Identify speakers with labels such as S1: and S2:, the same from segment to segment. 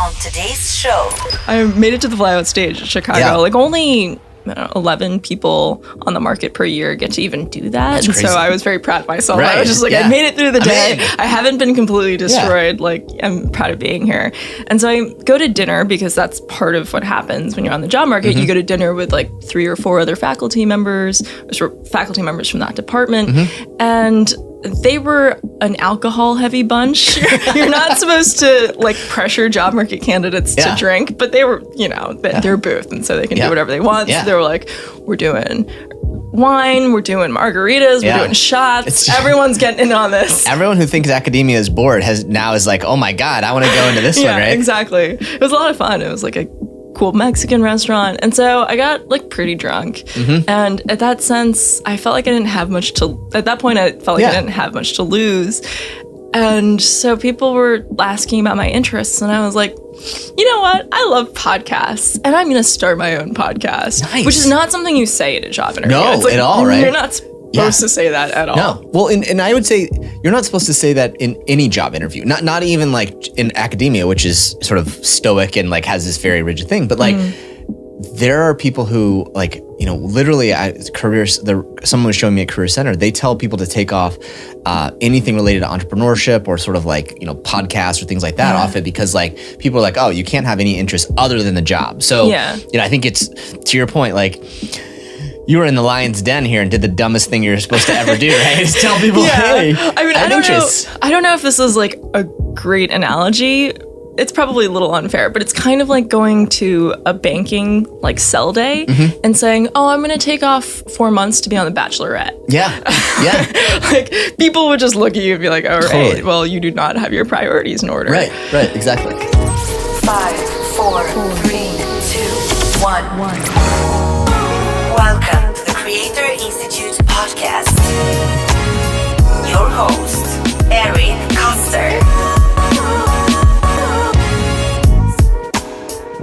S1: On today's show,
S2: I made it to the flyout stage at Chicago.
S3: Yeah.
S2: Like only 11 people on the market per year get to even do that.
S3: That's
S2: and
S3: crazy.
S2: so I was very proud of myself.
S3: Right.
S2: I was just like,
S3: Yeah.
S2: I made it through the day.
S3: Amazing.
S2: I haven't been completely destroyed. Like, I'm proud of being here. And so I go to dinner because that's part of what happens when you're on the job market. You go to dinner with like 3 or 4 other faculty members, faculty members from that department. And they were an alcohol-heavy bunch. You're not supposed to like pressure job market candidates to drink, but they were, their booth, and so they can do whatever they want. So they were like, "We're doing wine, we're doing margaritas, we're doing shots. Everyone's getting in on this."
S3: Everyone who thinks academia is bored is like, "Oh my God, I want to go into this one," right?
S2: Exactly. It was a lot of fun. It was like a cool Mexican restaurant. And so I got like pretty drunk. And at that sense, I felt like I didn't have much at that point, I felt like I didn't have much to lose. And so people were asking about my interests, and I was like, you know what? I love podcasts, and I'm going to start my own podcast.
S3: Nice.
S2: Which is not something you say at a job interview.
S3: No,
S2: it's like,
S3: at all, right?
S2: You're not supposed to say that at all.
S3: No. Well, and I would say you're not supposed to say that in any job interview. Not even like in academia, which is sort of stoic and like has this very rigid thing. But like there are people who like, literally someone was showing me at Career Center, they tell people to take off anything related to entrepreneurship or sort of like, podcasts or things like that off it, because like people are like, oh, you can't have any interest other than the job. So, I think it's to your point, like, you were in the lion's den here and did the dumbest thing you're supposed to ever do, right? Just tell people, hey,
S2: I don't know if this is like a great analogy. It's probably a little unfair, but it's kind of like going to a banking like sell day and saying, oh, I'm going to take off 4 months to be on The Bachelorette.
S3: Yeah.
S2: Like people would just look at you and be like, all right,
S3: Totally.
S2: well, you do not have your priorities in order.
S3: Right, exactly.
S1: 5, 4, 3, 2, 1. Welcome to the Creator Institute podcast. Your host, Erin Koester.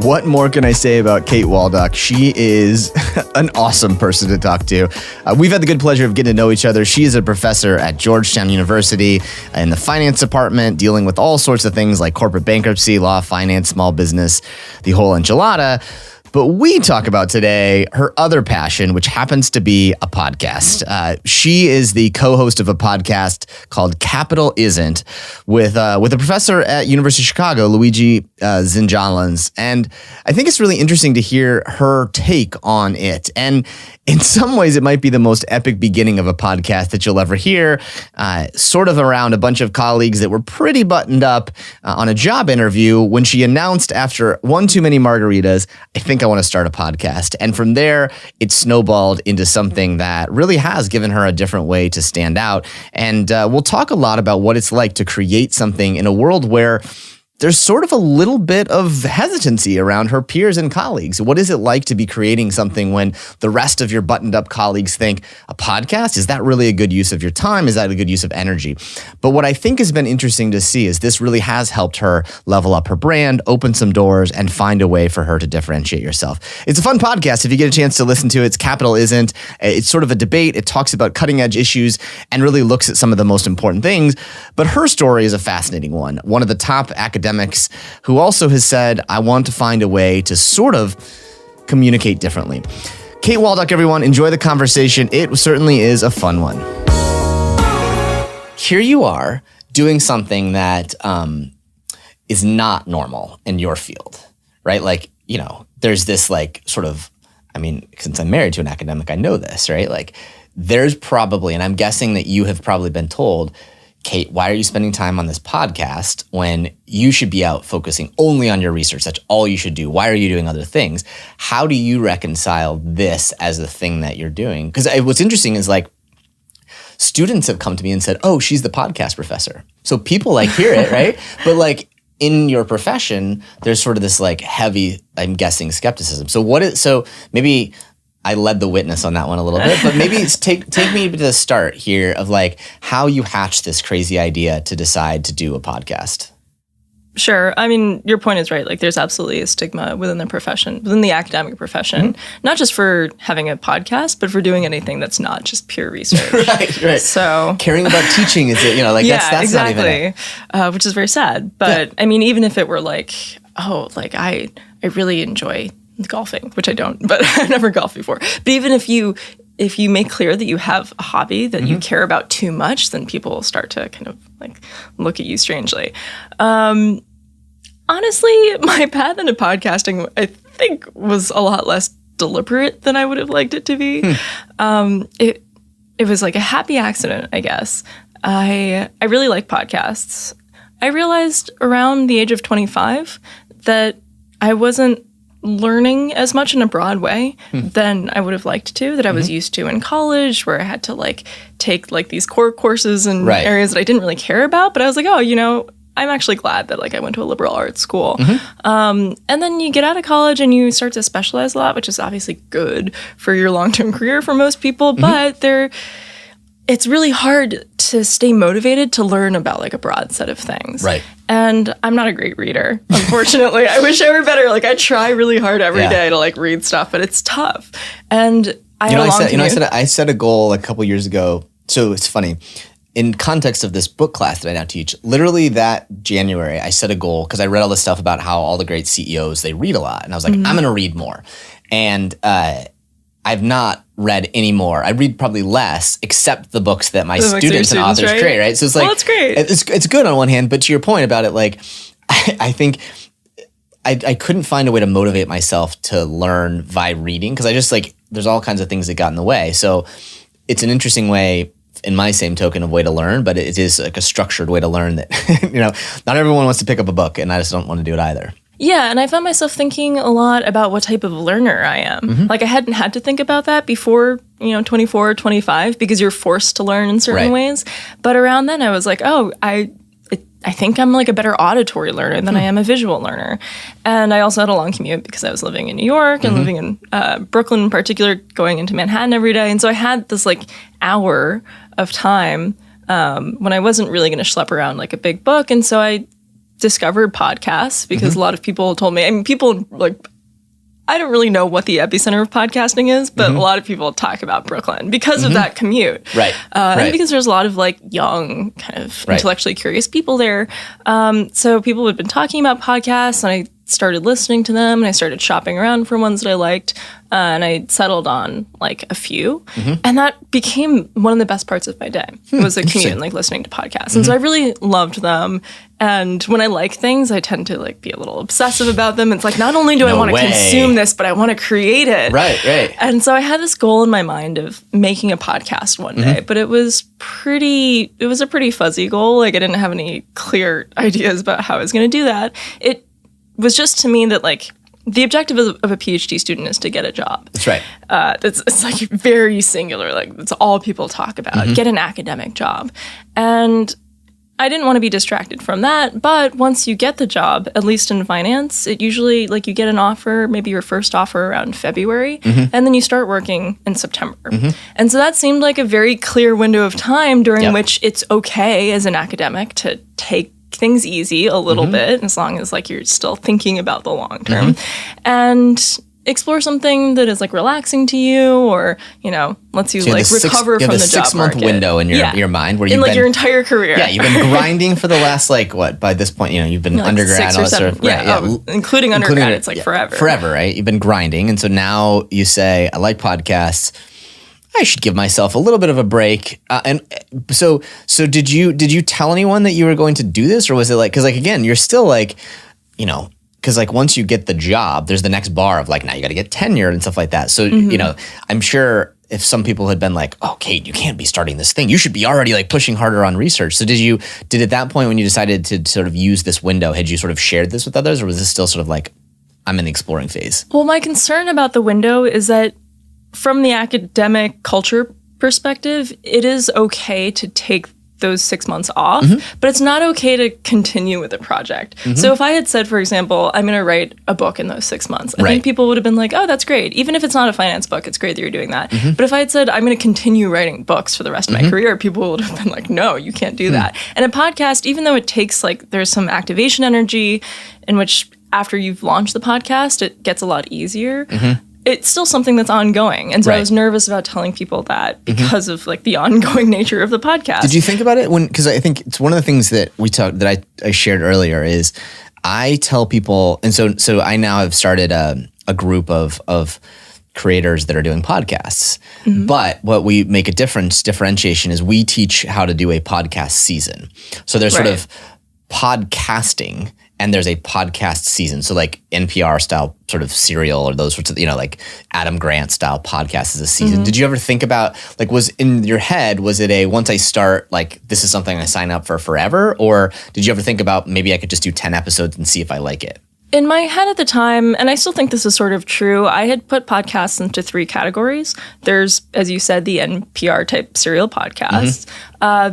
S3: What more can I say about Kate Waldock? She is an awesome person to talk to. We've had the good pleasure of getting to know each other. She is a professor at Georgetown University in the finance department, dealing with all sorts of things like corporate bankruptcy, law, finance, small business, the whole enchilada. But we talk about today her other passion, which happens to be a podcast. She is the co-host of a podcast called Capitalisn't with a professor at University of Chicago, Luigi Zingales. And I think it's really interesting to hear her take on it. And in some ways, it might be the most epic beginning of a podcast that you'll ever hear, sort of around a bunch of colleagues that were pretty buttoned up on a job interview when she announced after one too many margaritas, I think I want to start a podcast. And from there, it snowballed into something that really has given her a different way to stand out. And we'll talk a lot about what it's like to create something in a world where there's sort of a little bit of hesitancy around her peers and colleagues. What is it like to be creating something when the rest of your buttoned up colleagues think, a podcast? Is that really a good use of your time? Is that a good use of energy? But what I think has been interesting to see is this really has helped her level up her brand, open some doors, and find a way for her to differentiate herself. It's a fun podcast. If you get a chance to listen to it, it's Capitalisn't. It's sort of a debate. It talks about cutting edge issues and really looks at some of the most important things. But her story is a fascinating one. One of the top academics who also has said, I want to find a way to sort of communicate differently. Kate Waldock, everyone, enjoy the conversation. It certainly is a fun one. Here you are doing something that is not normal in your field, right? Like, there's this like sort of, since I'm married to an academic, I know this, right? Like there's probably, and I'm guessing that you have probably been told, Kate, why are you spending time on this podcast when you should be out focusing only on your research? That's all you should do. Why are you doing other things? How do you reconcile this as the thing that you're doing? Because what's interesting is like students have come to me and said, oh, she's the podcast professor. So people like hear it, right? But like in your profession, there's sort of this like heavy, I'm guessing, skepticism. So maybe I led the witness on that one a little bit, but maybe take me to the start here of like how you hatched this crazy idea to decide to do a podcast.
S2: Sure. Your point is right. Like there's absolutely a stigma within the profession, within the academic profession, not just for having a podcast, but for doing anything that's not just pure research.
S3: Right.
S2: So
S3: caring about teaching is, that's
S2: exactly.
S3: not even it.
S2: Which is very sad. But even if it were like, oh, like I really enjoy golfing, which I don't, but I've never golfed before. But even if you make clear that you have a hobby that you care about too much, then people will start to kind of like look at you strangely. Honestly, my path into podcasting, I think, was a lot less deliberate than I would have liked it to be. It was like a happy accident, I guess. I really like podcasts. I realized around the age of 25 that I wasn't learning as much in a broad way than I would have liked to, that I was used to in college, where I had to like take like these core courses in areas that I didn't really care about. But I was like, oh, you know, I'm actually glad that like I went to a liberal arts school. And then you get out of college and you start to specialize a lot, which is obviously good for your long-term career for most people, but it's really hard to stay motivated to learn about like a broad set of things. Right. And I'm not a great reader, unfortunately. I wish I were better. Like I try really hard every day to like read stuff, but it's tough. And I set a goal a couple years ago. So it's funny. In context of this book class that I now teach, literally that January, I set a goal because I read all this stuff about how all the great CEOs, they read a lot. And I was like, I'm going to read more. And I've not read any more. I read probably less, except the books that my students and authors create, right? So it's like, that's great.
S3: It's good on one hand, but to your point about it, like, I think I couldn't find a way to motivate myself to learn by reading because I just like, there's all kinds of things that got in the way. So it's an interesting way, in my same token, of way to learn, but it is like a structured way to learn that, you know, not everyone wants to pick up a book, and I just don't want to do it either.
S2: Yeah, and I found myself thinking a lot about what type of learner I am. Like I hadn't had to think about that before, 24 or 25, because you're forced to learn in certain ways. But around then I was like, oh, I think I'm like a better auditory learner than I am a visual learner. And I also had a long commute because I was living in New York and living in Brooklyn in particular, going into Manhattan every day. And so I had this like hour of time when I wasn't really going to schlep around like a big book. And so I discovered podcasts because a lot of people told me, I mean, people like, I don't really know what the epicenter of podcasting is, but a lot of people talk about Brooklyn because of that commute. And because there's a lot of like young, kind of intellectually curious people there. So people had been talking about podcasts, and I started listening to them, and I started shopping around for ones that I liked, and I settled on like a few. And that became one of the best parts of my day. It was a commute and like listening to podcasts. And so I really loved them. And when I like things, I tend to like be a little obsessive about them. It's like, not only do I want to consume this, but I want to create it. Right. And so I had this goal in my mind of making a podcast one day, but it was a pretty fuzzy goal. Like I didn't have any clear ideas about how I was going to do that. It was just to me that like the objective of a PhD student is to get a job. That's right. It's like very singular. Like it's all people talk about. Get an academic job. And I didn't want to be distracted from that, but once you get the job, at least in finance, it usually, like you get an offer, maybe your first offer around February, and then you start working in September. And so that seemed like a very clear window of time during which it's okay as an academic to take things easy a little bit, as long as like you're still thinking about the long term, and explore something that is like relaxing to you, or lets you like recover from the job
S3: 6 month
S2: market.
S3: window in your mind where
S2: in like your entire career.
S3: Yeah, you've been grinding for the last like what, by this point you've been like undergrad,
S2: 6 or 7, including undergrad. It's like forever,
S3: right? You've been grinding, and so now you say, I like podcasts, I should give myself a little bit of a break. And so did you tell anyone that you were going to do this, or was it like, because like again, you're still like, because like once you get the job, there's the next bar of like, now you got to get tenured and stuff like that. So I'm sure if some people had been like, oh, Kate, you can't be starting this thing, you should be already like pushing harder on research. So did at that point when you decided to sort of use this window, had you sort of shared this with others, or was this still sort of like, I'm in the exploring phase? Well,
S2: my concern about the window is that from the academic culture perspective, it is okay to take those 6 months off, but it's not okay to continue with the project. So if I had said, for example, I'm going to write a book in those 6 months, I think people would have been like, oh, that's great. Even if it's not a finance book, it's great that you're doing that. But if I had said, I'm going to continue writing books for the rest of my career, people would have been like, no, you can't do that. And a podcast, even though it takes like, there's some activation energy in which after you've launched the podcast, it gets a lot easier. It's still something that's ongoing. And so I was nervous about telling people that because of like the ongoing nature of the podcast.
S3: Did you think about it because I think it's one of the things that we talked, that I shared earlier is I tell people, and so I now have started a group of creators that are doing podcasts. But what we make a differentiation is we teach how to do a podcast season. So there's sort of podcasting and there's a podcast season. So like NPR style sort of serial or those sorts of, like Adam Grant style podcast is a season. Did you ever think about, like, was in your head, was it once I start, like, this is something I sign up for forever? Or did you ever think about maybe I could just do 10 episodes and see if I like it?
S2: In my head at the time, and I still think this is sort of true, I had put podcasts into 3 categories. There's, as you said, the NPR type serial podcasts.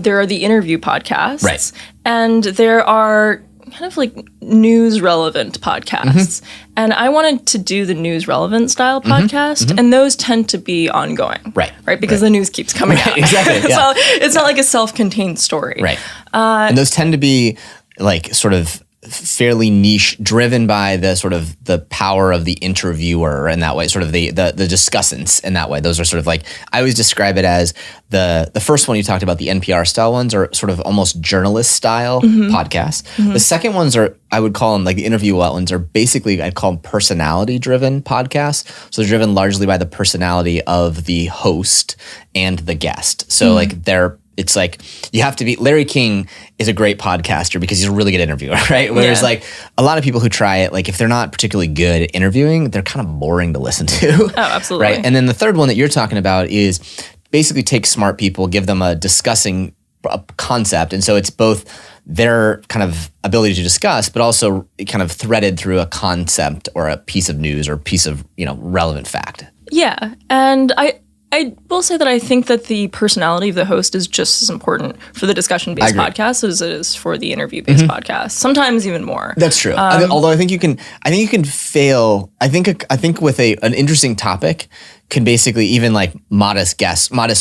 S2: There are the interview podcasts.
S3: Right.
S2: And there are kind of like news relevant podcasts. And I wanted to do the news relevant style podcast, and those tend to be ongoing. Right. Because the news keeps coming out.
S3: Exactly. Yeah.
S2: So it's not like a self-contained story.
S3: Right. And those tend to be like sort of fairly niche, driven by the sort of the power of the interviewer in that way, sort of the discussants in that way. Those are sort of like, I always describe it as the first one you talked about, the NPR style ones are sort of almost journalist style podcasts. The second ones are, I would call them, like the interview ones are basically, I'd call them personality driven podcasts. So they're driven largely by the personality of the host and the guest. So like it's like you have to be, Larry King is a great podcaster because he's a really good interviewer, right? Whereas like a lot of people who try it, like if they're not particularly good at interviewing, they're kind of boring to listen to.
S2: Oh, absolutely.
S3: Right. And then the third one that you're talking about is basically take smart people, give them a discussing concept. And so it's both their kind of ability to discuss, but also kind of threaded through a concept or a piece of news or piece of, relevant fact.
S2: Yeah. And I will say that I think that the personality of the host is just as important for the discussion-based podcast as it is for the interview-based podcast. Sometimes even more.
S3: That's true. Although I think you can fail. I think with an interesting topic can basically even like modest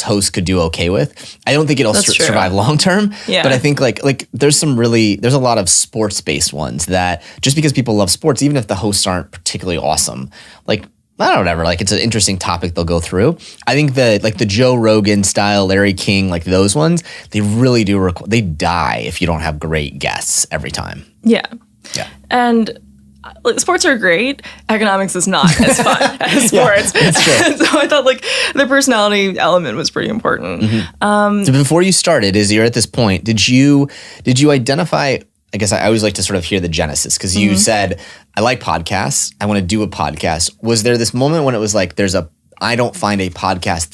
S3: hosts could do okay with. I don't think it'll survive long term. Yeah. But I think like there's a lot of sports-based ones that just because people love sports, even if the hosts aren't particularly awesome, like, I don't know, whatever. Like, it's an interesting topic they'll go through. I think that, like, the Joe Rogan style, Larry King, like those ones, they really do, they die if you don't have great guests every time.
S2: Yeah.
S3: Yeah.
S2: And sports are great. Economics is not as fun as sports. It's true. So I thought, like, the personality element was pretty important.
S3: So before you started, as you're at this point, did you identify, I guess I always like to sort of hear the genesis, because you said, I like podcasts. I want to do a podcast. Was there this moment when it was like, I don't find a podcast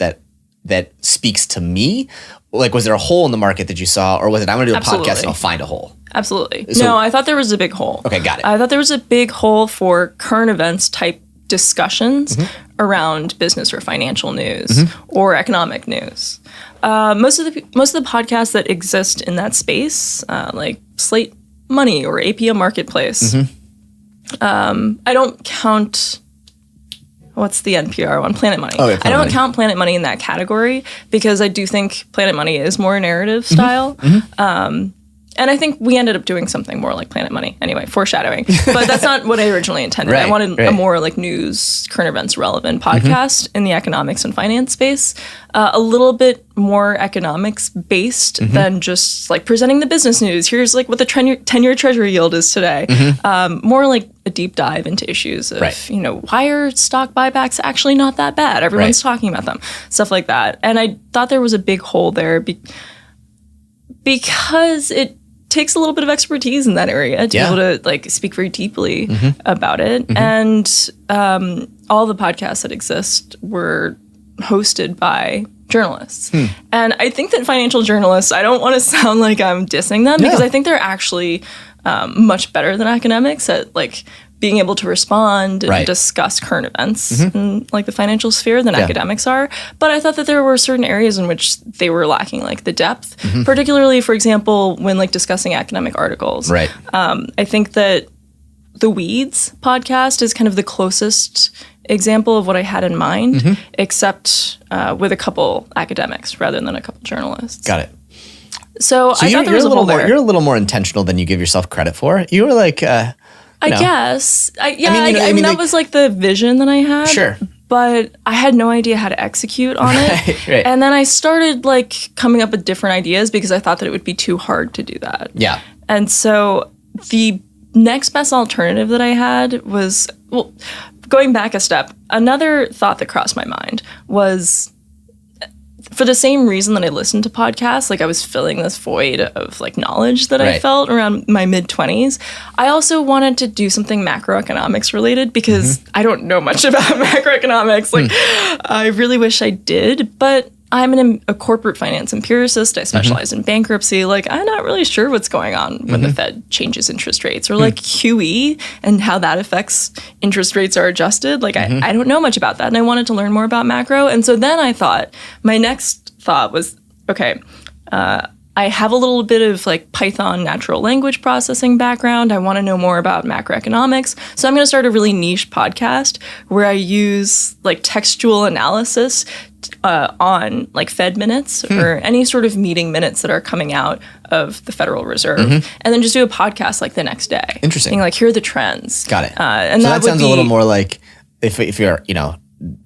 S3: that speaks to me? Like, was there a hole in the market that you saw, or was it, I'm going to do a podcast and I'll find a hole?
S2: Absolutely. So, no, I thought there was a big hole.
S3: Okay, got it.
S2: I thought there was a big hole for current events type discussions around business or financial news or economic news. Most of the podcasts that exist in that space, like Slate Money or APM Marketplace. I don't count, what's the NPR one? Planet Money. I don't count Planet Money in that category because I do think Planet Money is more narrative style. And I think we ended up doing something more like Planet Money. Anyway, foreshadowing. But that's not what I originally intended. I wanted a more like news, current events relevant podcast in the economics and finance space. A little bit more economics based than just like presenting the business news. Here's like what the 10-year treasury yield is today. More like a deep dive into issues of, why are stock buybacks actually not that bad? Everyone's talking about them. Stuff like that. And I thought there was a big hole there because it takes a little bit of expertise in that area to be able to like speak very deeply about it. And all the podcasts that exist were hosted by journalists. And I think that financial journalists, I don't want to sound like I'm dissing them because I think they're actually much better than academics at like being able to respond and discuss current events in like the financial sphere than academics are. But I thought that there were certain areas in which they were lacking like the depth, particularly, for example, when like discussing academic articles. I think that the Weeds podcast is kind of the closest example of what I had in mind, except with a couple academics rather than a couple journalists.
S3: Got it.
S2: So I thought there was a hole there.
S3: You're a little more intentional than you give yourself credit for. You were like...
S2: I guess. I mean, that was like the vision that I had.
S3: Sure.
S2: But I had no idea how to execute on it. And then I started like coming up with different ideas because I thought that it would be too hard to do that.
S3: Yeah.
S2: And so the next best alternative that I had was, well, going back a step, another thought that crossed my mind was, for the same reason that I listened to podcasts, like I was filling this void of like knowledge that I felt around my mid-20s. I also wanted to do something macroeconomics related because I don't know much about macroeconomics. Like I really wish I did, but I'm a corporate finance empiricist. I specialize in bankruptcy. Like, I'm not really sure what's going on when the Fed changes interest rates or like QE and how that affects interest rates are adjusted. Like, I don't know much about that. And I wanted to learn more about macro. And so then I thought, my next thought was, okay, I have a little bit of like Python natural language processing background. I want to know more about macroeconomics. So I'm going to start a really niche podcast where I use like textual analysis on like Fed minutes or any sort of meeting minutes that are coming out of the Federal Reserve, and then just do a podcast like the next day.
S3: Interesting.
S2: Being like, here are the trends.
S3: Got it.
S2: And
S3: so that sounds a little more like if you're, you know,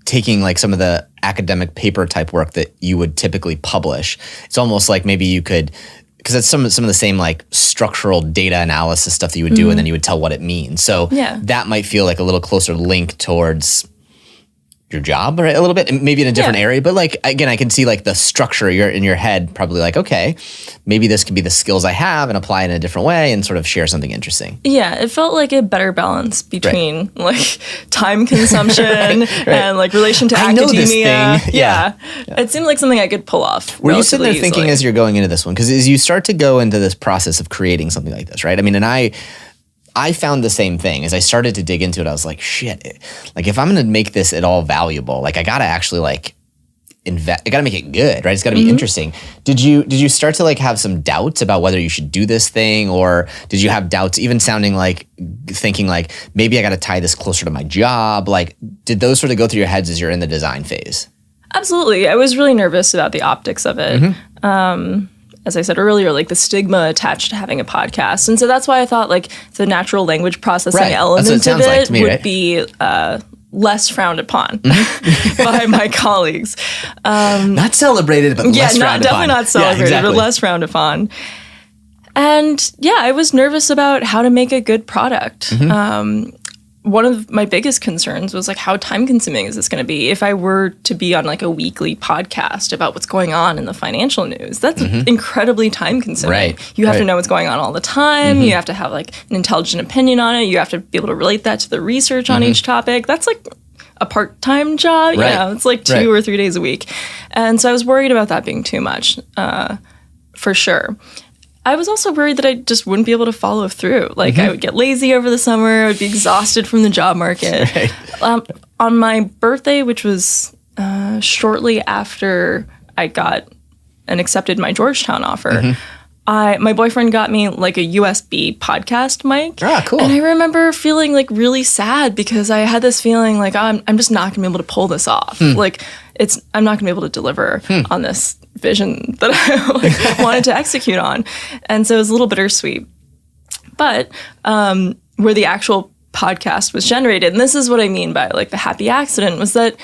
S3: taking like some of the academic paper type work that you would typically publish. It's almost like maybe you could, because it's some of the same like structural data analysis stuff that you would do, and then you would tell what it means. So that might feel like a little closer link towards your job, right? A little bit, maybe in a different area, but like, again, I can see like the structure you're in your head, probably like, okay, maybe this could be the skills I have and apply it in a different way and sort of share something interesting.
S2: Yeah, it felt like a better balance between like time consumption and like relation to academia. I know this thing. Yeah. It seemed like something I could pull off.
S3: Were you sitting there thinking as you're going into this one? Because as you start to go into this process of creating something like this, right? I mean, and I found the same thing. As I started to dig into it, I was like, shit, like if I'm going to make this at all valuable, like I got to actually like invest, I got to make it good, right? It's got to be interesting. Did you start to like have some doubts about whether you should do this thing, or did you have doubts even thinking like maybe I got to tie this closer to my job? Like did those sort of go through your heads as you're in the design phase? Absolutely.
S2: I was really nervous about the optics of it. As I said earlier, like the stigma attached to having a podcast. And so that's why I thought like the natural language processing element of it would be less frowned upon by my colleagues.
S3: Not celebrated, but less frowned upon.
S2: Definitely not celebrated, but less frowned upon. And yeah, I was nervous about how to make a good product. One of my biggest concerns was like, how time consuming is this going to be? If I were to be on like a weekly podcast about what's going on in the financial news, that's incredibly time consuming. You have to know what's going on all the time. You have to have like an intelligent opinion on it. You have to be able to relate that to the research on each topic. That's like a part-time job. You know, it's like 2 or 3 days a week. And so I was worried about that being too much, for sure. I was also worried that I just wouldn't be able to follow through. Like I would get lazy over the summer. I would be exhausted from the job market. On my birthday, which was shortly after I got and accepted my Georgetown offer, my boyfriend got me like a USB podcast mic.
S3: Ah, cool.
S2: And I remember feeling like really sad because I had this feeling like I'm just not gonna be able to pull this off. Like I'm not gonna be able to deliver on this vision that I wanted to execute on. And so it was a little bittersweet. But where the actual podcast was generated, and this is what I mean by like the happy accident, was that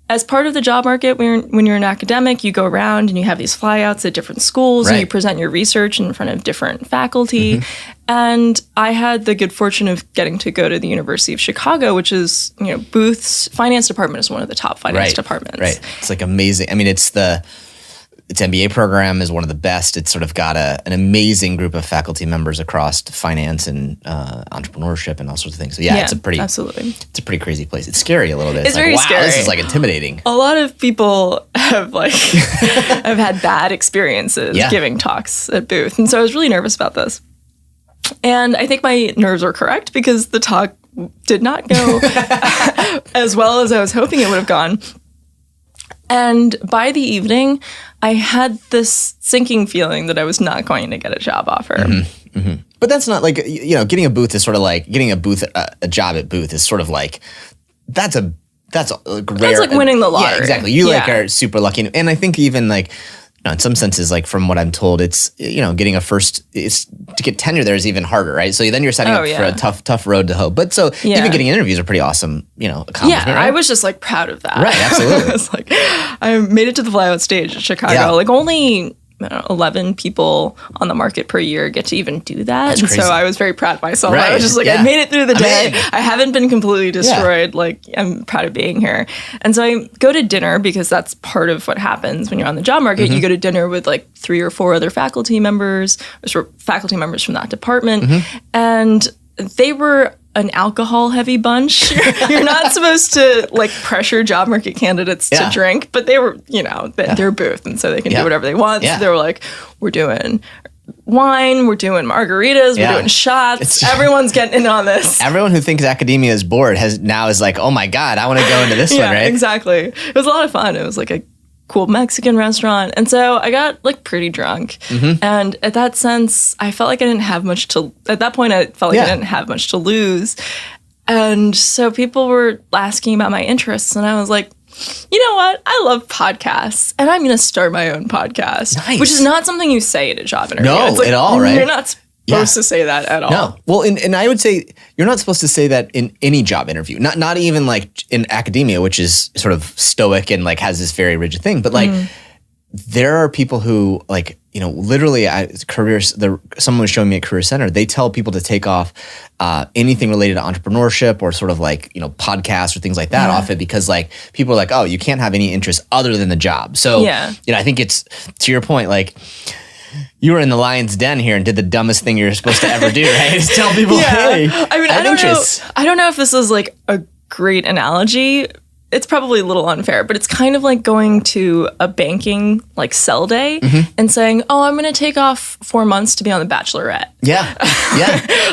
S2: as part of the job market, when you're an academic, you go around and you have these flyouts at different schools and you present your research in front of different faculty. And I had the good fortune of getting to go to the University of Chicago, which is, you know, Booth's finance department is one of the top finance departments.
S3: It's like amazing. I mean, its MBA program is one of the best. It's sort of got an amazing group of faculty members across finance and entrepreneurship and all sorts of things. So it's it's a pretty crazy place. It's scary a little bit.
S2: It's very
S3: like, wow,
S2: scary.
S3: This is like intimidating.
S2: A lot of people have like have had bad experiences giving talks at Booth, and so I was really nervous about this. And I think my nerves were correct because the talk did not go as well as I was hoping it would have gone. And by the evening, I had this sinking feeling that I was not going to get a job offer.
S3: But that's not like, you know, getting a booth is sort of like getting a job at Booth is sort of like, that's rare.
S2: That's like winning the lottery.
S3: Yeah, exactly. You like are super lucky. And I think even like, you know, in some senses, like from what I'm told, it's, you know, getting to get tenure there is even harder, right? So then you're setting up for a tough road to hoe. But so even getting interviews are pretty awesome, you know, accomplishment.
S2: Yeah,
S3: right?
S2: I was just like proud of that.
S3: Right, absolutely.
S2: I was like, I made it to the flyout stage at Chicago. Like only 11 people on the market per year get to even do that.
S3: That's
S2: and
S3: crazy.
S2: so I was very proud of myself.
S3: Right.
S2: I was just like,
S3: Yeah.
S2: I made it through the day.
S3: Amazing.
S2: I haven't been completely destroyed. Like, I'm proud of being here. And so I go to dinner because that's part of what happens when you're on the job market. You go to dinner with like 3 or 4 other faculty members, or faculty members from that department. And they were an alcohol-heavy bunch. You're not supposed to like pressure job market candidates to drink, but they were, at their booth, and so they can do whatever they want. So they were like, we're doing wine, we're doing margaritas, we're doing shots. Everyone's getting in on this.
S3: Everyone who thinks academia is bored is like, oh my God, I want to go into this one, right?
S2: Exactly. It was a lot of fun. It was like a cool Mexican restaurant. And so I got like pretty drunk. And at that sense, I felt like I didn't have much to, at that point, I felt like I didn't have much to lose. And so people were asking about my interests. And I was like, you know what? I love podcasts, and I'm going to start my own podcast.
S3: Nice.
S2: Which is not something you say at a job interview.
S3: No,
S2: it's like,
S3: at all, right?
S2: You're not supposed to say that at all.
S3: No. Well, and I would say you're not supposed to say that in any job interview. Not even like in academia, which is sort of stoic and like has this very rigid thing. But like there are people who like, literally someone was showing me at Career Center, they tell people to take off anything related to entrepreneurship or sort of like, podcasts or things like that off it, because like people are like, oh, you can't have any interest other than the job. So, I think it's, to your point, like, you were in the lion's den here and did the dumbest thing you're supposed to ever do, right? Just tell people, hey,
S2: I don't know if this is like a great analogy. It's probably a little unfair, but it's kind of like going to a banking like sell day and saying, oh, I'm going to take off 4 months to be on The Bachelorette.
S3: Yeah.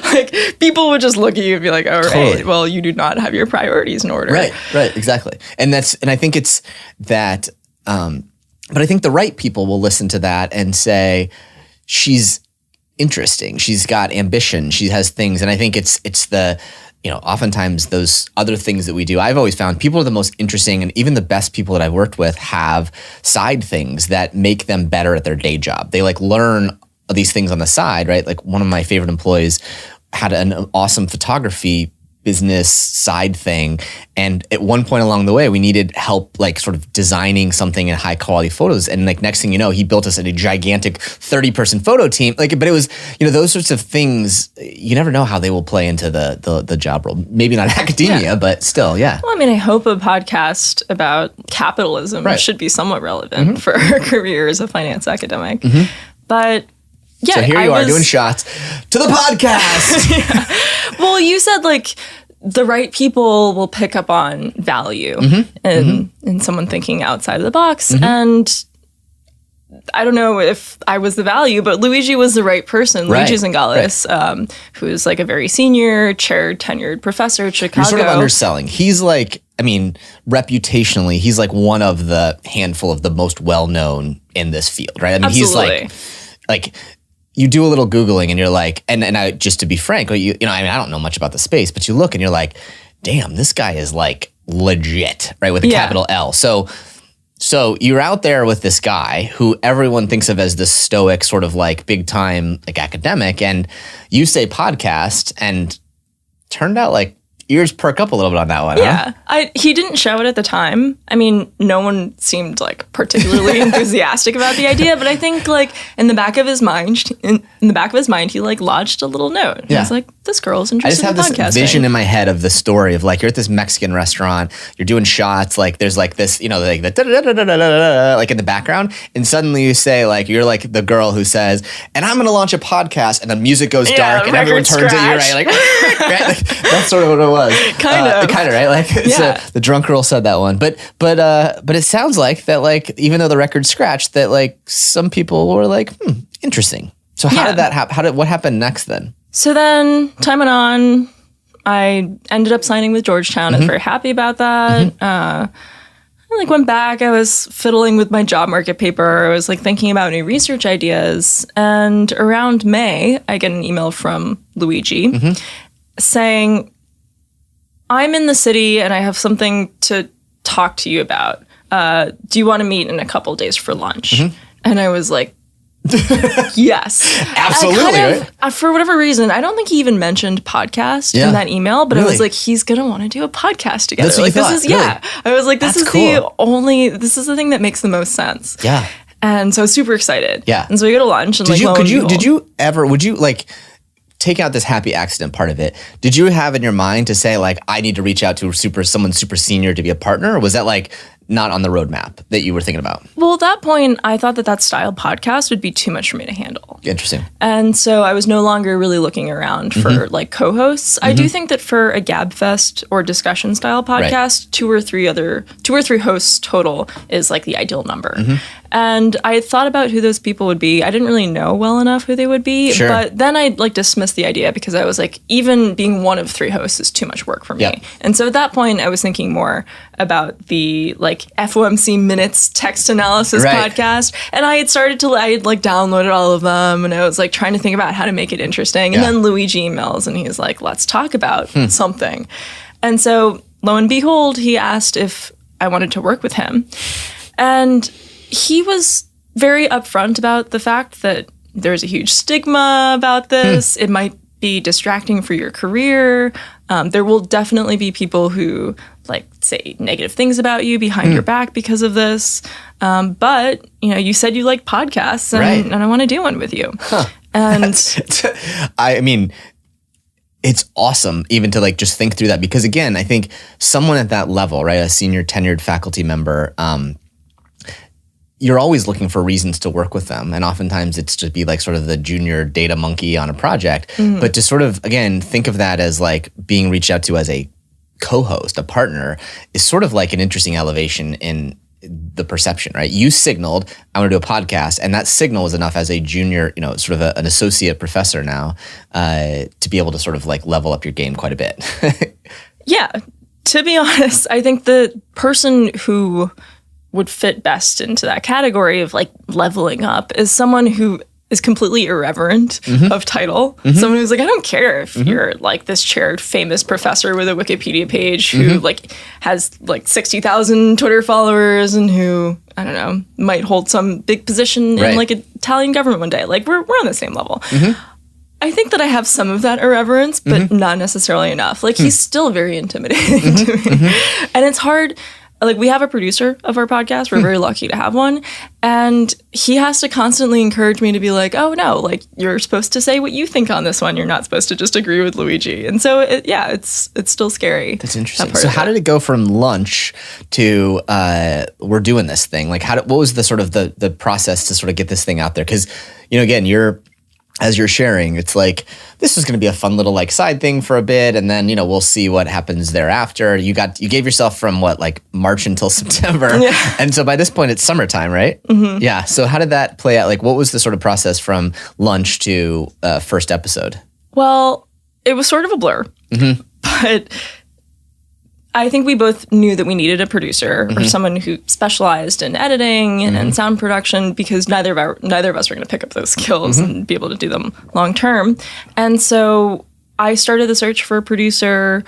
S2: Like people would just look at you and be like, all
S3: Totally.
S2: right, well, you do not have your priorities in order.
S3: Right, exactly. And I think it's that, but I think the right people will listen to that and say, she's interesting. She's got ambition. She has things. And I think it's the, oftentimes those other things that we do, I've always found people are the most interesting, and even the best people that I've worked with have side things that make them better at their day job. They like learn these things on the side, right? Like one of my favorite employees had an awesome photography business side thing. And at one point along the way, we needed help like sort of designing something in high quality photos. And like next thing you know, he built us a gigantic 30-person photo team. Like, but it was, those sorts of things, you never know how they will play into the job role. Maybe not academia, but still, yeah.
S2: Well, I mean, I hope a podcast about capitalism should be somewhat relevant for our career as a finance academic. But yeah,
S3: so here you are doing shots to the podcast.
S2: Well, you said like the right people will pick up on value in someone thinking outside of the box. And I don't know if I was the value, but Luigi was the right person. Luigi Zingales, who is like a very senior, tenured professor at Chicago.
S3: You're sort of underselling. He's like, reputationally, he's like one of the handful of the most well-known in this field, right?
S2: Absolutely.
S3: He's like you do a little Googling and you're like, and I, just to be frank, I don't know much about the space, but you look and you're like, damn, this guy is like legit, right? With a capital L. So you're out there with this guy who everyone thinks of as this stoic sort of like big time like academic, and you say podcast, and turned out like ears perk up a little bit on that one.
S2: Yeah.
S3: Huh?
S2: He didn't show it at the time. I mean, no one seemed like particularly enthusiastic about the idea, but I think like in the back of his mind, he like lodged a little note.
S3: Yeah.
S2: He's like, this girl's interested in podcasting.
S3: I just have this vision in my head of the story of like, you're at this Mexican restaurant, you're doing shots, like there's like this, like the da-da-da-da-da-da-da, like in the background, and suddenly you say like, you're like the girl who says, and I'm going to launch a podcast, and the music goes dark and everyone turns at you, right? Like, right? Like, that's sort of what it was.
S2: Kind of,
S3: right? Like, so the drunk girl said that one, but it sounds like that, like, even though the record's scratched, that like some people were like, interesting. So how did that happen? What happened next then?
S2: So then time went on. I ended up signing with Georgetown. I was very happy about that. I like went back. I was fiddling with my job market paper. I was like thinking about new research ideas. And around May, I get an email from Luigi saying, I'm in the city and I have something to talk to you about. Do you want to meet in a couple days for lunch? And I was like, yes.
S3: Absolutely.
S2: Right? For whatever reason, I don't think he even mentioned podcast in that email, but I was like, he's going to want to do a podcast together.
S3: That's what
S2: like
S3: you
S2: this
S3: thought,
S2: is,
S3: really?
S2: I was like, this
S3: That's
S2: is
S3: cool.
S2: this is the thing that makes the most sense.
S3: Yeah.
S2: And so I was super excited.
S3: Yeah.
S2: And so we go to lunch and
S3: Would you like, take out this happy accident part of it, did you have in your mind to say like, I need to reach out to someone super senior to be a partner? Or was that like not on the roadmap that you were thinking about?
S2: Well, at that point, I thought that style podcast would be too much for me to handle.
S3: Interesting.
S2: And so I was no longer really looking around for like co-hosts. I do think that for a GabFest or discussion style podcast, two or three hosts total is like the ideal number. And I thought about who those people would be. I didn't really know well enough who they would be, but then I like dismissed the idea because I was like, even being one of three hosts is too much work for me.
S3: Yeah.
S2: And so at that point, I was thinking more about the like FOMC minutes text analysis podcast. And I had downloaded all of them and I was like trying to think about how to make it interesting. And then Luigi emails and he's like, let's talk about something. And so lo and behold, he asked if I wanted to work with him. And he was very upfront about the fact that there's a huge stigma about this. It might be distracting for your career. There will definitely be people who like say negative things about you behind your back because of this. But you said you like podcasts and I want to do one with you. And
S3: I mean, it's awesome even to like just think through that, because again, I think someone at that level, right, a senior tenured faculty member, you're always looking for reasons to work with them. And oftentimes it's to be like sort of the junior data monkey on a project. But to sort of, again, think of that as like being reached out to as a co-host, a partner, is sort of like an interesting elevation in the perception, right? You signaled, I want to do a podcast, and that signal was enough as a junior, sort of an associate professor now, to be able to sort of like level up your game quite a bit.
S2: Yeah. To be honest, I think the person who would fit best into that category of like leveling up is someone who is completely irreverent of title. Someone who's like, I don't care if you're like this chaired famous professor with a Wikipedia page who like has like 60,000 Twitter followers and who, I don't know, might hold some big position in like Italian government one day. Like we're on the same level. I think that I have some of that irreverence, but not necessarily enough. Like he's still very intimidating to me. And it's hard. Like we have a producer of our podcast. We're very lucky to have one. And he has to constantly encourage me to be like, oh no, like you're supposed to say what you think on this one. You're not supposed to just agree with Luigi. And so it's still scary.
S3: That's interesting. So how did it go from lunch to we're doing this thing? Like what was the sort of the process to sort of get this thing out there? Because, again, as you're sharing, it's like, this is going to be a fun little like side thing for a bit. And then, we'll see what happens thereafter. You gave yourself from like March until September. Yeah. And so by this point it's summertime, right? Yeah. So how did that play out? Like what was the sort of process from lunch to first episode?
S2: Well, it was sort of a blur, but I think we both knew that we needed a producer or someone who specialized in editing and sound production, because neither of us were going to pick up those skills and be able to do them long term. And so I started the search for a producer.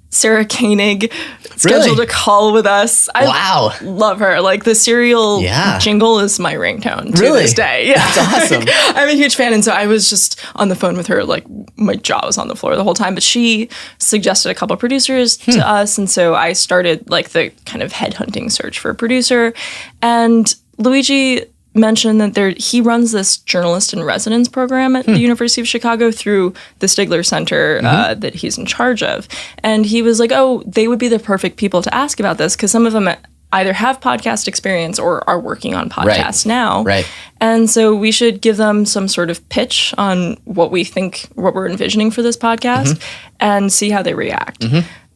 S2: Sarah Koenig scheduled a call with us. I love her. Like the cereal jingle is my ringtone to this day. Yeah,
S3: that's awesome.
S2: I'm a huge fan. And so I was just on the phone with her, like my jaw was on the floor the whole time. But she suggested a couple of producers to us. And so I started like the kind of headhunting search for a producer. And Luigi mentioned that he runs this journalist in residence program at the University of Chicago through the Stigler Center that he's in charge of. And he was like, oh, they would be the perfect people to ask about this because some of them either have podcast experience or are working on podcasts now. Right. And so we should give them some sort of pitch on what we're envisioning for this podcast and see how they react.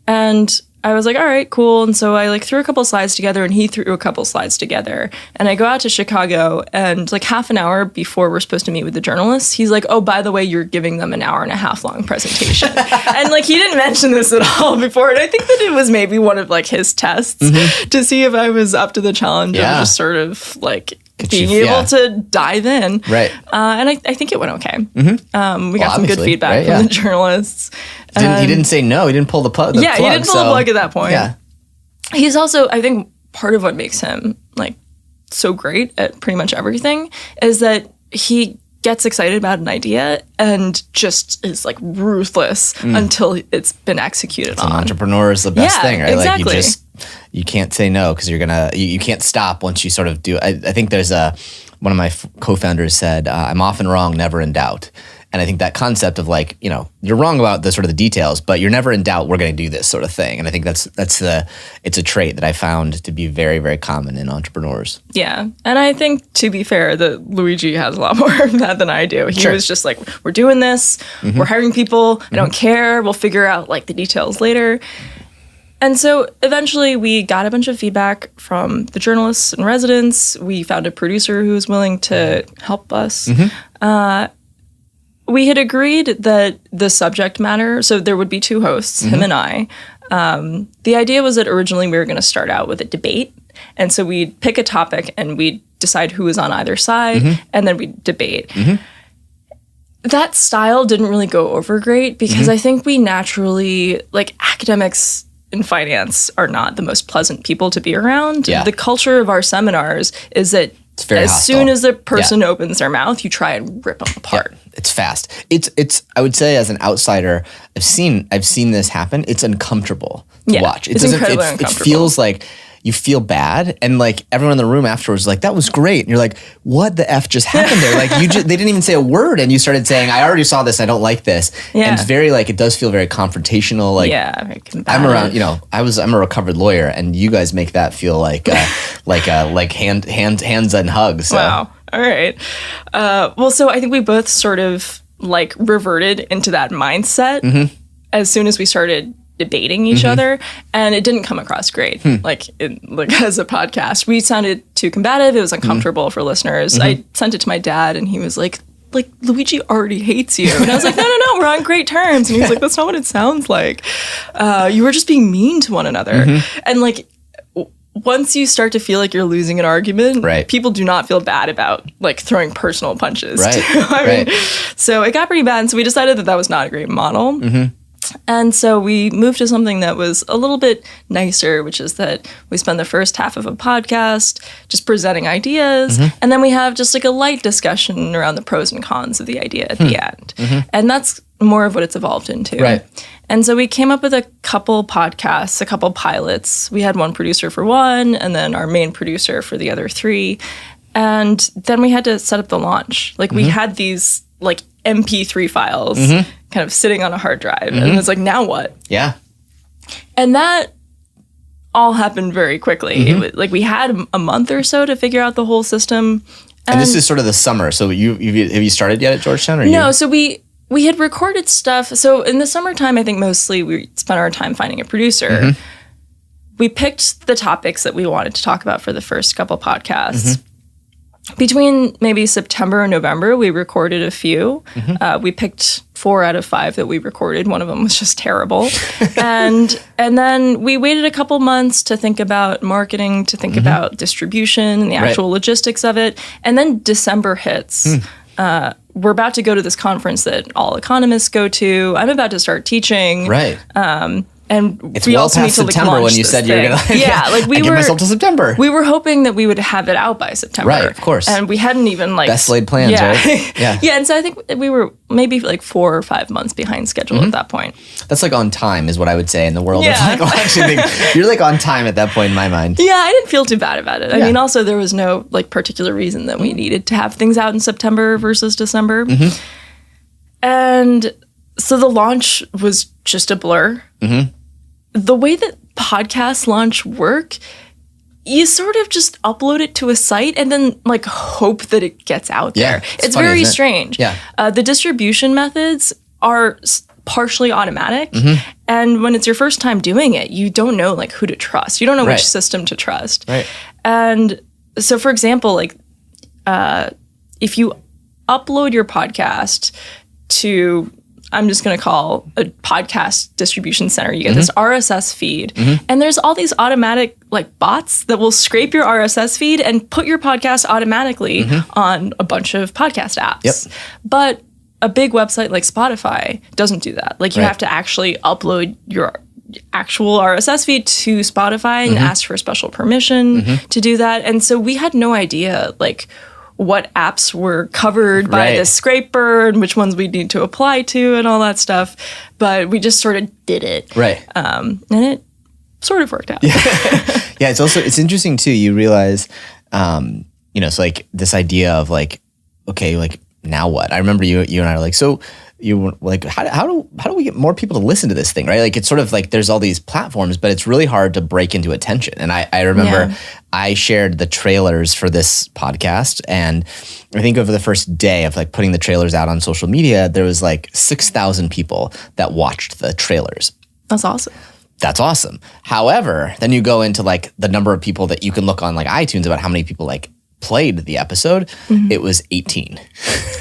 S2: And I was like, all right, cool. And so I like threw a couple slides together and he threw a couple slides together. And I go out to Chicago and like half an hour before we're supposed to meet with the journalists, he's like, oh, by the way, you're giving them an hour and a half long presentation. And like he didn't mention this at all before. And I think that it was maybe one of like his tests to see if I was up to the challenge of just sort of like being able to dive in. Right. And I think it went okay. We got some good feedback from the journalists.
S3: He didn't say no. He didn't pull the plug.
S2: Yeah, he didn't pull the plug at that point. Yeah. He's also, I think part of what makes him like so great at pretty much everything is that he gets excited about an idea and just is like ruthless until it's been executed on.
S3: An entrepreneur is the best thing, right?
S2: Exactly.
S3: Like you can't say no because you can't stop once you sort of do. I think there's one of my co-founders said, I'm often wrong, never in doubt. And I think that concept of like, you're wrong about the sort of the details, but you're never in doubt, we're going to do this sort of thing. And I think it's a trait that I found to be very, very common in entrepreneurs.
S2: Yeah. And I think, to be fair, that Luigi has a lot more of that than I do. He was just like, we're doing this, we're hiring people, I don't care, we'll figure out like the details later. And so eventually we got a bunch of feedback from the journalists and residents. We found a producer who was willing to help us. We had agreed that the subject matter, so there would be 2 hosts, him and I. The idea was that originally we were going to start out with a debate. And so we'd pick a topic and we'd decide who was on either side, and then we'd debate. That style didn't really go over great because I think we naturally, like academics in finance are not the most pleasant people to be around.
S3: Yeah.
S2: The culture of our seminars is that as
S3: hostile.
S2: soon as the person opens their mouth, you try and rip them apart.
S3: Yeah. It's fast. It's I would say as an outsider, I've seen this happen. It's uncomfortable to watch.
S2: It's incredibly uncomfortable.
S3: It feels like you feel bad, and like everyone in the room afterwards is like, that was great. And you're like, what the F just happened there? Like they didn't even say a word, and you started saying, I already saw this, I don't like this.
S2: Yeah.
S3: And it's very like, it does feel very confrontational. Like
S2: very combative.
S3: I'm around, I'm a recovered lawyer, and you guys make that feel like like hands and hugs. So.
S2: Wow. All right. Well, so I think we both sort of like reverted into that mindset as soon as we started debating each other, and it didn't come across great. Like as a podcast, we sounded too combative. It was uncomfortable for listeners. I sent it to my dad, and he was like Luigi already hates you, and I was like, no, we're on great terms. And he was like, that's not what it sounds like. You were just being mean to one another, and like. Once you start to feel like you're losing an argument, people do not feel bad about like throwing personal punches. I mean, so it got pretty bad. And so we decided that was not a great model. And so we moved to something that was a little bit nicer, which is that we spend the first half of a podcast just presenting ideas. And then we have just like a light discussion around the pros and cons of the idea at the end. And that's more of what it's evolved into. And so we came up with a couple podcasts, a couple pilots. We had one producer for one, and then our main producer for the other 3. And then we had to set up the launch. Like we had these like MP3 files kind of sitting on a hard drive. And it was like, now what? Yeah. And that all happened very quickly. It was, like we had a month or so to figure out the whole system.
S3: And this is sort of the summer. So have you started yet at Georgetown? Or
S2: no, so we had recorded stuff. So in the summertime, I think mostly we spent our time finding a producer. We picked the topics that we wanted to talk about for the first couple podcasts. Between maybe September and November, we recorded a few. We picked 4 out of 5 that we recorded. One of them was just terrible. and then we waited a couple months to think about marketing, to think about distribution and the actual logistics of it. And then December hits. We're about to go to this conference that all economists go to. I'm about to start teaching. And
S3: it's
S2: we
S3: well
S2: also
S3: past
S2: need to
S3: September
S2: launch
S3: when you said you were going to give myself to September.
S2: We were hoping that we would have it out by September.
S3: Of course.
S2: And we hadn't even like
S3: best laid plans, right?
S2: Yeah, and so I think we were maybe like 4 or 5 months behind schedule at that point.
S3: That's like on time is what I would say in the world of like, you're like on time at that point in my mind.
S2: Yeah, I didn't feel too bad about it. I mean, also there was no like particular reason that we needed to have things out in September versus December. And so the launch was just a blur. The way that podcasts launch work, you sort of just upload it to a site and then like hope that it gets out there. It's funny, very strange. The distribution methods are partially automatic. And when it's your first time doing it, you don't know like who to trust. You don't know which system to trust. And so for example, like if you upload your podcast to, I'm just going to call a podcast distribution center. You get this RSS feed, and there's all these automatic like bots that will scrape your RSS feed and put your podcast automatically on a bunch of podcast apps. But a big website like Spotify doesn't do that. Like you have to actually upload your actual RSS feed to Spotify and ask for special permission to do that. And so we had no idea like what apps were covered by
S3: Right.
S2: this scraper and which ones we need to apply to and all that stuff. But we just sort of did it.
S3: Right.
S2: And it sort of worked out.
S3: Yeah, it's interesting too. You realize, it's like this idea of like, okay, like now what? I remember you and I were like, so you were like, how do we get more people to listen to this thing, right? Like it's sort of like there's all these platforms, but it's really hard to break into attention. And I remember I shared the trailers for this podcast, and I think over the first day of like putting the trailers out on social media, there was like 6,000 people that watched the trailers.
S2: That's awesome.
S3: That's awesome. However, then you go into like the number of people that you can look on like iTunes about how many people like played the episode. It was 18.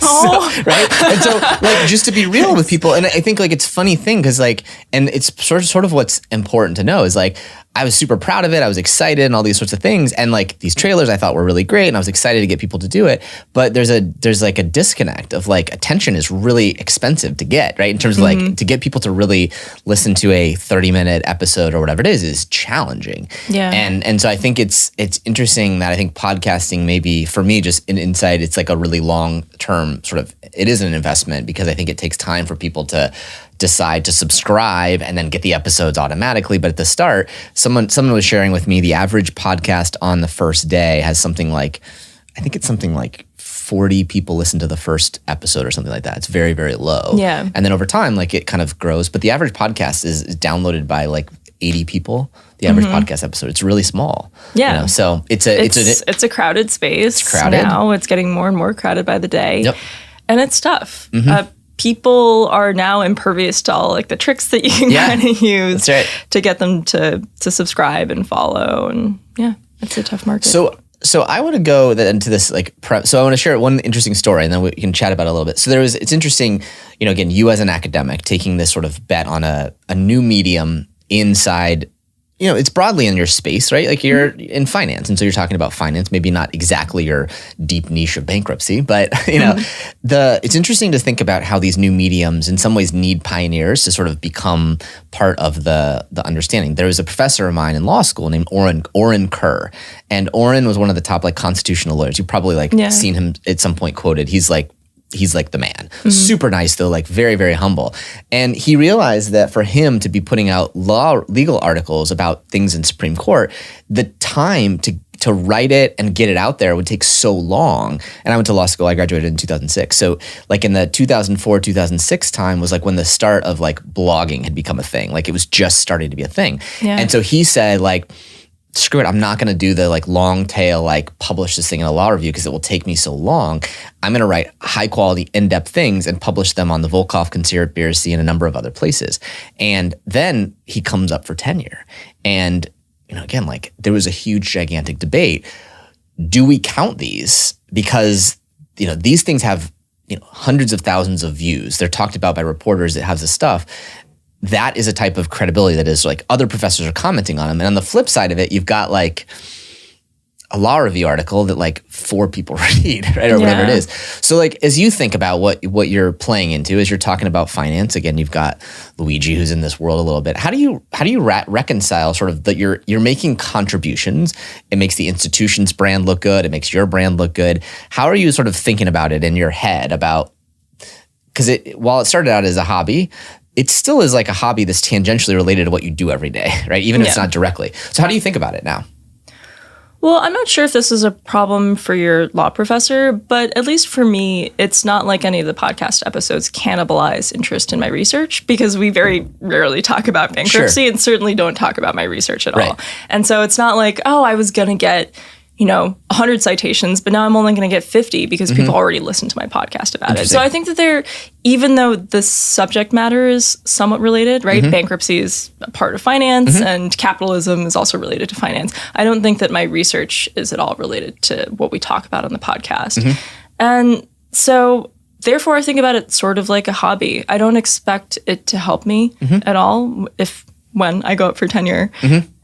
S2: Oh.
S3: Right? And so like just to be real with people, and I think like it's a funny thing because like, and it's sort of what's important to know is like, I was super proud of it. I was excited and all these sorts of things. And like these trailers I thought were really great and I was excited to get people to do it. But there's like a disconnect of like attention is really expensive to get, right? In terms of like to get people to really listen to a 30-minute episode or whatever it is challenging.
S2: Yeah.
S3: And so I think it's interesting that I think podcasting maybe for me just in insight, it's like a really long term sort of, it is an investment because I think it takes time for people to decide to subscribe and then get the episodes automatically. But at the start, someone was sharing with me the average podcast on the first day has something like, I think it's something like 40 people listen to the first episode or something like that. It's very, very low.
S2: Yeah.
S3: And then over time, like it kind of grows. But the average podcast is downloaded by like 80 people. The average podcast episode, it's really small.
S2: Yeah.
S3: So it's
S2: a crowded space.
S3: It's crowded.
S2: Now. It's getting more and more crowded by the day.
S3: Yep.
S2: And it's tough. People are now impervious to all like the tricks that you can kind of use to get them to subscribe and follow. And yeah, it's a tough market.
S3: So I want to go into this like so I want to share one interesting story and then we can chat about it a little bit. So it's interesting, again, you as an academic taking this sort of bet on a new medium inside, it's broadly in your space, right? Like you're in finance. And so you're talking about finance, maybe not exactly your deep niche of bankruptcy, but it's interesting to think about how these new mediums in some ways need pioneers to sort of become part of the understanding. There was a professor of mine in law school named Oren Kerr. And Oren was one of the top like constitutional lawyers. You've probably seen him at some point quoted. He's like the man. Super nice though, like very, very humble. And he realized that for him to be putting out legal articles about things in Supreme Court, the time to write it and get it out there would take so long. And I went to law school, I graduated in 2006. So like in the 2004, 2006 time was like when the start of like blogging had become a thing. Like it was just starting to be a thing. Yeah. And so he said like, screw it, I'm not going to do the like long tail, like publish this thing in a law review because it will take me so long. I'm going to write high quality, in-depth things and publish them on the Volkov Conspiracy and a number of other places. And then he comes up for tenure. And, again, like there was a huge, gigantic debate. Do we count these? Because, these things have, hundreds of thousands of views. They're talked about by reporters that have this stuff. That is a type of credibility that is like other professors are commenting on them. And on the flip side of it, you've got like a law review article that like 4 people read, right? Or whatever it is. So like, as you think about what you're playing into, as you're talking about finance, again, you've got Luigi who's in this world a little bit. How do you reconcile sort of that you're making contributions? It makes the institution's brand look good. It makes your brand look good. How are you sort of thinking about it in your head about, because while it started out as a hobby, it still is like a hobby that's tangentially related to what you do every day, right? Even if it's not directly. So how do you think about it now?
S2: Well, I'm not sure if this is a problem for your law professor, but at least for me, it's not like any of the podcast episodes cannibalize interest in my research because we very rarely talk about bankruptcy and certainly don't talk about my research at all. And so it's not like, oh, I was going to get 100 citations, but now I'm only going to get 50 because people already listened to my podcast about it. So I think that even though the subject matter is somewhat related, right? Bankruptcy is a part of finance and capitalism is also related to finance. I don't think that my research is at all related to what we talk about on the podcast. And so therefore I think about it sort of like a hobby. I don't expect it to help me at all when I go up for tenure.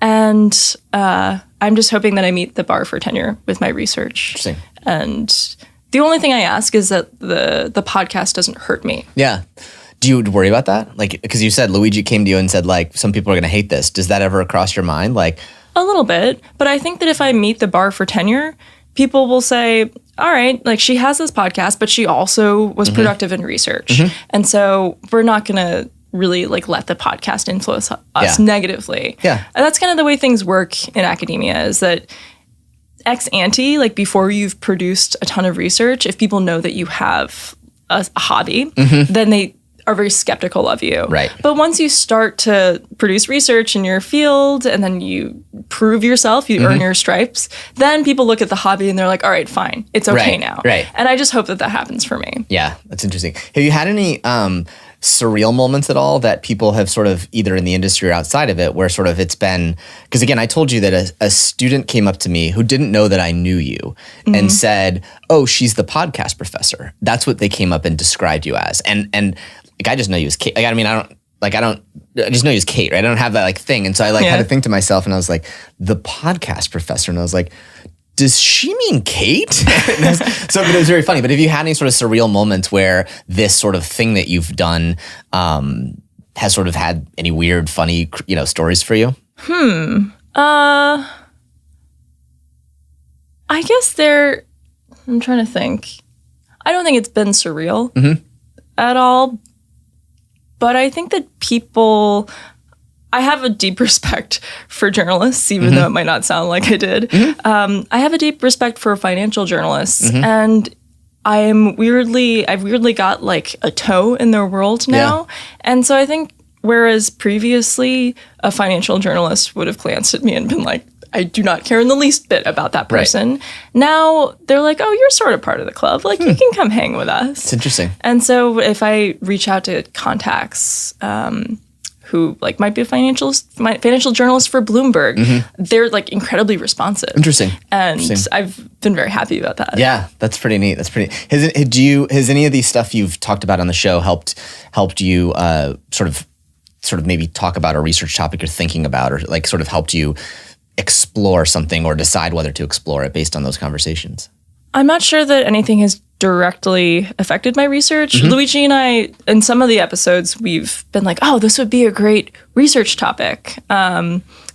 S2: And I'm just hoping that I meet the bar for tenure with my research.
S3: Interesting.
S2: And the only thing I ask is that the podcast doesn't hurt me.
S3: Yeah. Do you worry about that? Like, because you said Luigi came to you and said, like, some people are going to hate this. Does that ever cross your mind? Like,
S2: a little bit. But I think that if I meet the bar for tenure, people will say, all right, like she has this podcast, but she also was productive in research. And so we're not going to really like let the podcast influence us negatively. And that's kind of the way things work in academia, is that ex ante, like before you've produced a ton of research, if people know that you have a hobby, then they are very skeptical of you. But once you start to produce research in your field and then you prove yourself, you earn your stripes, then people look at the hobby and they're like, all right, fine, it's okay now. And I just hope that happens for me. Yeah,
S3: that's interesting. Have you had any surreal moments at all that people have sort of either in the industry or outside of it where sort of it's been, because again, I told you that a student came up to me who didn't know that I knew you and said, oh, she's the podcast professor. That's what they came up and described you as. And like, I just know you as Kate. Like, I mean, I just know you as Kate, right? I don't have that like thing. And so I like had to think to myself and I was like, the podcast professor. And I was like, does she mean Kate? But it was very funny. But have you had any sort of surreal moments where this sort of thing that you've done has sort of had any weird, funny, stories for you?
S2: I guess I'm trying to think. I don't think it's been surreal at all. But I think that I have a deep respect for journalists, even though it might not sound like I did. I have a deep respect for financial journalists, and I've weirdly got like a toe in their world now. And so I think whereas previously a financial journalist would have glanced at me and been like, I do not care in the least bit about that person. Now they're like, oh, you're sort of part of the club. Like you can come hang with us.
S3: It's interesting.
S2: And so if I reach out to contacts who like might be a financial journalist for Bloomberg, they're like incredibly responsive.
S3: Interesting.
S2: And I've been very happy about that.
S3: Yeah, that's pretty neat. Has any of these stuff you've talked about on the show helped you sort of maybe talk about a research topic you're thinking about, or like sort of helped you explore something or decide whether to explore it based on those conversations?
S2: I'm not sure that anything has directly affected my research. Luigi and I, in some of the episodes, we've been like, oh, this would be a great research topic.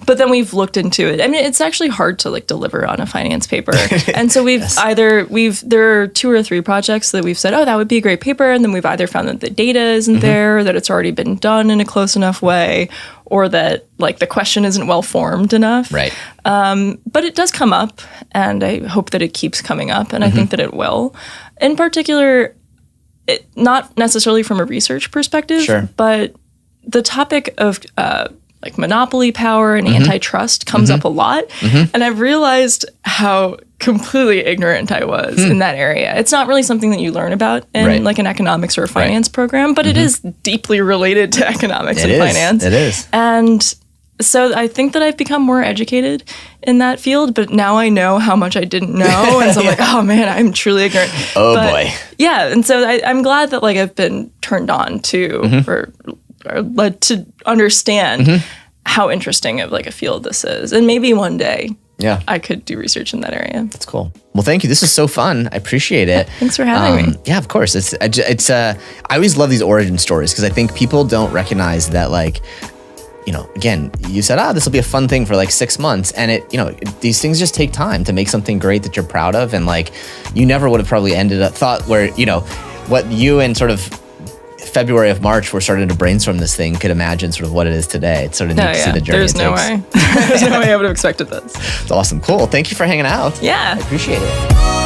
S2: But then we've looked into it. I mean, it's actually hard to like deliver on a finance paper. And so there are 2 or 3 projects that we've said, oh, that would be a great paper. And then we've either found that the data isn't there, that it's already been done in a close enough way, or that like the question isn't well formed enough. But it does come up, and I hope that it keeps coming up, and I think that it will. In particular, not necessarily from a research perspective, but the topic of like monopoly power and antitrust comes up a lot. And I've realized how completely ignorant I was in that area. It's not really something that you learn about in like an economics or a finance program, but it is deeply related to economics and finance.
S3: It is.
S2: And so I think that I've become more educated in that field, but now I know how much I didn't know. And so I'm like, oh man, I'm truly ignorant.
S3: Boy.
S2: Yeah. And so I'm glad that like I've been turned on to or led to understand how interesting of like a field this is. And maybe one day I could do research in that area.
S3: That's cool. Well, thank you. This is so fun. I appreciate it.
S2: Thanks for having me.
S3: Yeah, of course. I always love these origin stories because I think people don't recognize that like, again, you said, this will be a fun thing for like 6 months. And these things just take time to make something great that you're proud of. And like, you never would have probably thought where, what you and sort of February of March we're starting to brainstorm this thing could imagine sort of what it is today. It's sort of neat to see the journey.
S2: There's no way. There's no way I would have expected this.
S3: It's awesome. Cool. Thank you for hanging out.
S2: Yeah.
S3: I appreciate it.